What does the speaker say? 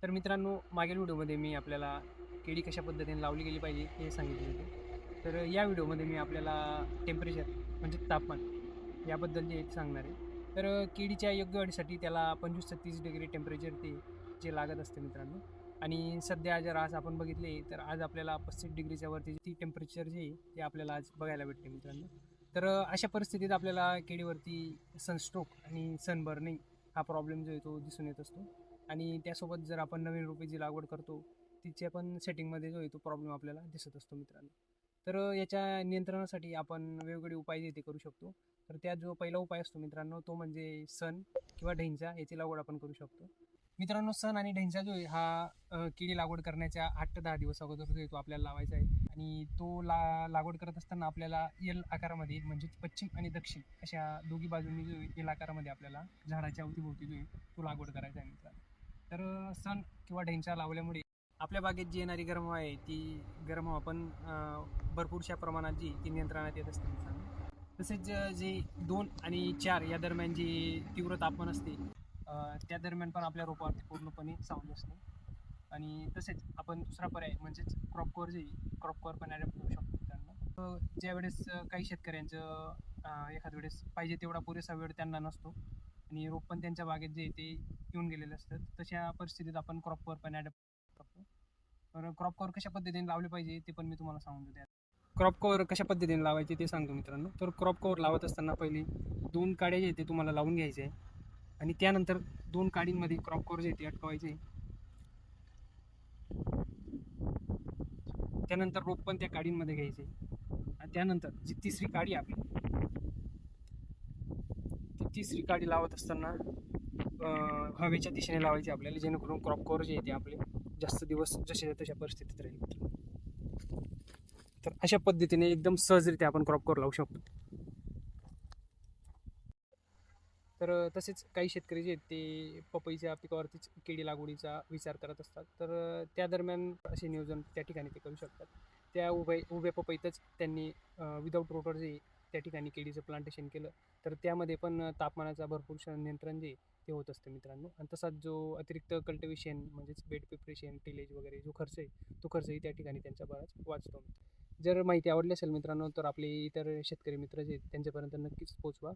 तर मित्रांनो, मागील व्हिडिओमध्ये मी आपल्याला केळी कशा पद्धतीने लावली गेली पाहिजे हे सांगितले होते. तर या व्हिडिओमध्ये मी आपल्याला टेम्परेचर म्हणजे तापमान याबद्दल जे सांगणार आहे. तर केळीच्या योग्य वाढीसाठी त्याला 25 ते 30 डिग्री टेम्परेचर ते जे लागत असते मित्रांनो. आणि सध्या जर आज आपण बघितले तर आज आपल्याला 35 डिग्रीच्या वरती ती टेम्परेचर जे आहे ते आपल्याला आज बघायला भेटते मित्रांनो. तर अशा परिस्थितीत आपल्याला केळीवरती सनस्ट्रोक आणि सनबर्निंग हा प्रॉब्लेम जो आहे तो दिसून येत असतो. आणि त्यासोबत जर आपण नवीन रोपाची लागवड करतो तिच्या पण सेटिंगमध्ये जो आहे तो प्रॉब्लेम आपल्याला दिसत असतो मित्रांनो. तर याच्या नियंत्रणासाठी आपण वेगवेगळे उपाय जे ते करू शकतो. तर त्यात जो पहिला उपाय असतो मित्रांनो तो म्हणजे सन किंवा ढैंचा याची लागवड आपण करू शकतो. मित्रांनो, सण आणि ढैंचा जो आहे हा केळी लागवड करण्याच्या 8 ते 10 दिवस अगोदर जो आहे तो आपल्याला लावायचा आहे. आणि तो लागवड करत असताना आपल्याला एल आकारामध्ये म्हणजे पश्चिम आणि दक्षिण अशा दोघी बाजूंनी जो एल आकारामध्ये आपल्याला झाडाच्या अवतीभोवती जो आहे तो लागवड करायचा आहे मित्रांनो. तर सण किंवा ढैंचा लावल्यामुळे आपल्या बागेत जी येणारी गरम हवा आहे ती गरम हवा पण भरपूरशा प्रमाणात जी ती नियंत्रणात येत असते मित्रांनो. तसेच जे 2 आणि 4 या दरम्यान जी तीव्र तापमान असते त्या दरम्यान पण आपल्या रोपावरती पूर्णपणे सावली असते. आणि तसेच आपण दुसरा पर्याय म्हणजेच क्रॉप कव्हर जे क्रॉप कव्हर पण ॲडॅप्ट करू शकतो मित्रांनो. ज्यावेळेस काही शेतकऱ्यांचं एखाद्या वेळेस पाहिजे तेवढा पुरेसा वेळ त्यांना नसतो आणि रोप पण त्यांच्या बागेत जे ते येऊन गेलेले असतात. तशा परिस्थितीत आपण क्रॉप कव्हर पण ॲडॅप्ट करतो. तर क्रॉप कव्हर कशा पद्धतीने लावले पाहिजे ते पण मी तुम्हाला सांगून देतो. क्रॉप कव्हर कशा पद्धतीने लावायचे ते सांगतो मित्रांनो. तर क्रॉप कव्हर लावत असताना पहिली 2 काड्या जे ते तुम्हाला लावून घ्यायचे आहे आणि त्यानंतर 2 काडींमध्ये क्रॉप कव्हर जे ते अटकवायचे. त्यानंतर रोप पण त्या काडींमध्ये घ्यायचे आणि त्यानंतर जी तिसरी काडी आपली ती तिसरी काडी लावत असताना हवेच्या दिशेने लावायची आपल्याला, जेणेकरून क्रॉप कव्हर जे आहे ते आपले जास्त दिवस जसे तशा परिस्थितीत राहील. तर अशा पद्धतीने एकदम सहजरित्या आपण क्रॉप कव्हर लावू शकतो. तर तसेच काही शेतकरी जे आहेत ते पपईच्या पिकावरतीच केळी लागवडीचा विचार करत असतात. तर त्या दरम्यान असे नियोजन त्या ठिकाणी ते करू शकतात. त्या उभ्या पपईतच त्यांनी विदाऊट रोटर जे त्या ठिकाणी केळीचं प्लांटेशन केलं तर त्यामध्ये पण तापमानाचा भरपूर नियंत्रण जे ते होत असतं मित्रांनो. आणि तसाच जो अतिरिक्त कल्टिवेशन म्हणजेच बेड प्रिपरेशन टिलेज वगैरे जो खर्च आहे तो खर्चही त्या ठिकाणी त्यांचा बराच वाचतो. जर माहिती आवडली असेल मित्रांनो तर आपले इतर शेतकरी मित्र जे आहेत त्यांच्यापर्यंत नक्कीच पोहोचवा.